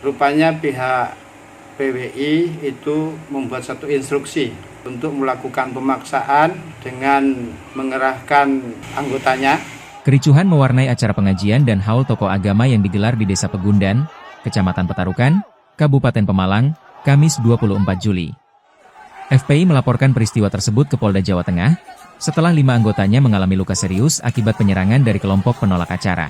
Rupanya pihak PWI itu membuat satu instruksi untuk melakukan pemaksaan dengan mengerahkan anggotanya. Kericuhan mewarnai acara pengajian dan haul tokoh agama yang digelar di Desa Pegundan, Kecamatan Petarukan, Kabupaten Pemalang, Kamis 24 Juli. FPI melaporkan peristiwa tersebut ke Polda Jawa Tengah, setelah 5 anggotanya mengalami luka serius akibat penyerangan dari kelompok penolak acara.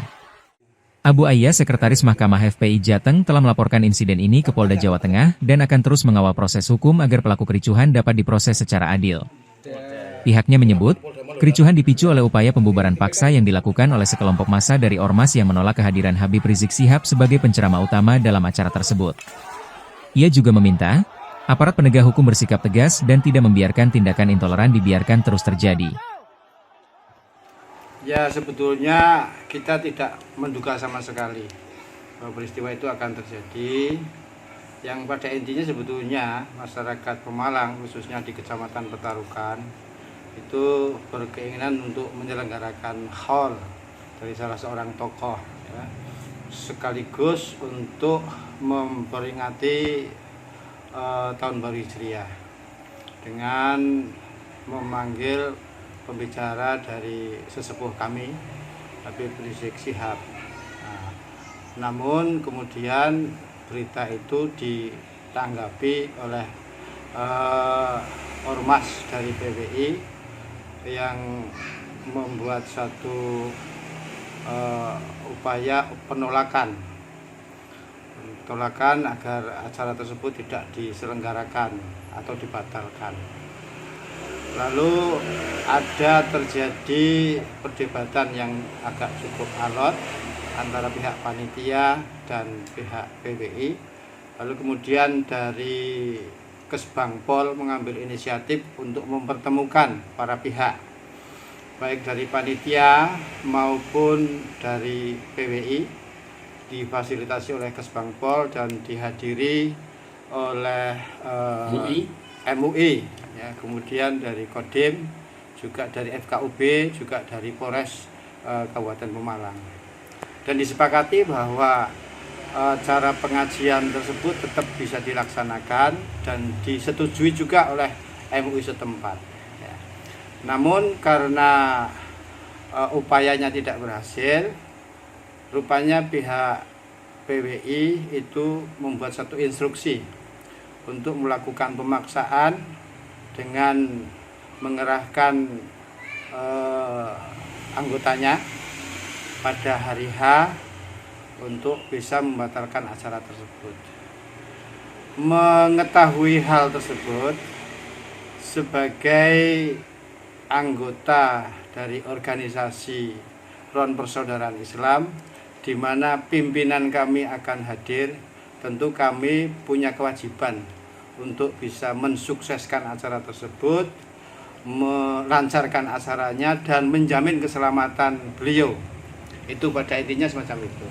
Abu Ayya, Sekretaris Mahkamah FPI Jateng, telah melaporkan insiden ini ke Polda Jawa Tengah dan akan terus mengawal proses hukum agar pelaku kericuhan dapat diproses secara adil. Pihaknya menyebut, kericuhan dipicu oleh upaya pembubaran paksa yang dilakukan oleh sekelompok massa dari ormas yang menolak kehadiran Habib Rizik Syihab sebagai penceramah utama dalam acara tersebut. Ia juga meminta, aparat penegak hukum bersikap tegas dan tidak membiarkan tindakan intoleran dibiarkan terus terjadi. Ya, sebetulnya kita tidak menduga sama sekali bahwa peristiwa itu akan terjadi. Yang pada intinya sebetulnya masyarakat Pemalang, khususnya di Kecamatan Petarukan, itu berkeinginan untuk menyelenggarakan haul dari salah seorang tokoh, ya, sekaligus untuk memperingati tahun baru Hijriah dengan memanggil pembicara dari sesepuh kami, Habib Rizik Syihab. Namun kemudian berita itu ditanggapi oleh ormas dari PWI yang membuat satu upaya penolakan agar acara tersebut tidak diselenggarakan atau dibatalkan. Lalu ada terjadi perdebatan yang agak cukup alot antara pihak panitia dan pihak PWI. Lalu kemudian dari Kesbangpol mengambil inisiatif untuk mempertemukan para pihak, baik dari panitia maupun dari PWI, difasilitasi oleh Kesbangpol dan dihadiri oleh MUI. Ya, kemudian dari Kodim, juga dari FKUB, juga dari Polres Kabupaten Pemalang. Dan disepakati bahwa cara pengajian tersebut tetap bisa dilaksanakan dan disetujui juga oleh MUI setempat. Ya. Namun karena upayanya tidak berhasil, rupanya pihak PWI itu membuat satu instruksi untuk melakukan pemaksaan dengan mengerahkan anggotanya pada hari H untuk bisa membatalkan acara tersebut. Mengetahui hal tersebut, sebagai anggota dari organisasi Front Persaudaraan Islam, di mana pimpinan kami akan hadir, tentu kami punya kewajiban untuk bisa mensukseskan acara tersebut, melancarkan acaranya dan menjamin keselamatan beliau. Itu pada intinya semacam itu.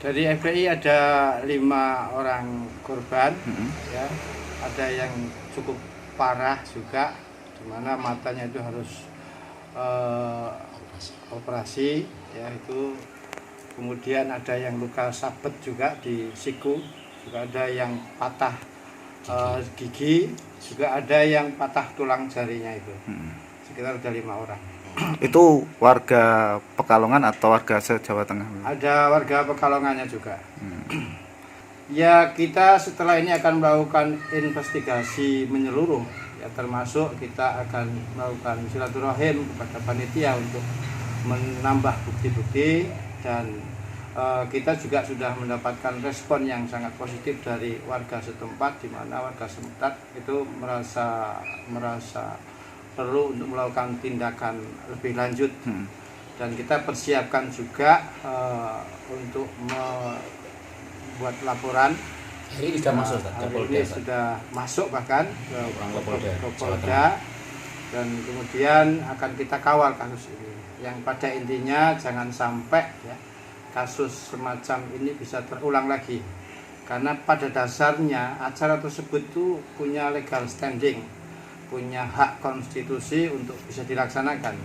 Dari FPI ada 5 orang korban, ya, ada yang cukup parah juga, di mana matanya itu harus operasi, ya itu. Kemudian ada yang luka sabet juga di siku, juga ada yang patah gigi, juga ada yang patah tulang jarinya itu. Sekitar ada 5 orang. Itu warga Pekalongan atau warga se-Jawa Tengah? Ada warga Pekalongannya juga. Ya, kita setelah ini akan melakukan investigasi menyeluruh, ya, termasuk kita akan melakukan silaturahim kepada panitia untuk menambah bukti-bukti, dan kita juga sudah mendapatkan respon yang sangat positif dari warga setempat, di mana warga setempat itu merasa perlu untuk melakukan tindakan lebih lanjut. Dan kita persiapkan juga untuk membuat laporan. Ini sudah masuk ke Polda. Ini sudah masuk bahkan ke Polda, dan kemudian akan kita kawal kasus ini. Yang pada intinya jangan sampai, ya, kasus semacam ini bisa terulang lagi, karena pada dasarnya acara tersebut itu punya legal standing, punya hak konstitusi untuk bisa dilaksanakan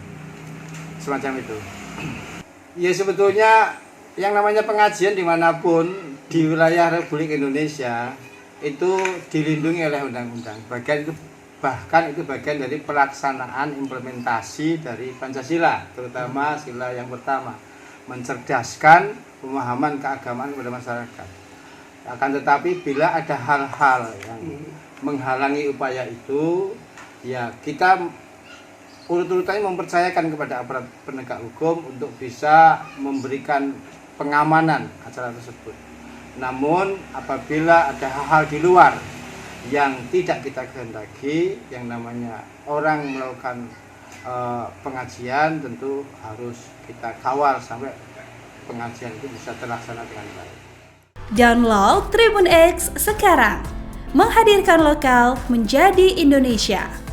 semacam itu. Ya, sebetulnya yang namanya pengajian dimanapun di wilayah Republik Indonesia itu dilindungi oleh undang-undang. Bahkan itu bagian dari pelaksanaan implementasi dari Pancasila, terutama sila yang pertama, mencerdaskan pemahaman keagamaan kepada masyarakat. Akan tetapi bila ada hal-hal yang menghalangi upaya itu, ya kita urut-urutannya mempercayakan kepada aparat penegak hukum untuk bisa memberikan pengamanan acara tersebut. Namun apabila ada hal-hal di luar yang tidak kita kehendaki, yang namanya orang melakukan pengajian, tentu harus kita kawal sampai pengajian itu bisa terlaksana dengan baik. Download Tribun X sekarang, menghadirkan lokal menjadi Indonesia.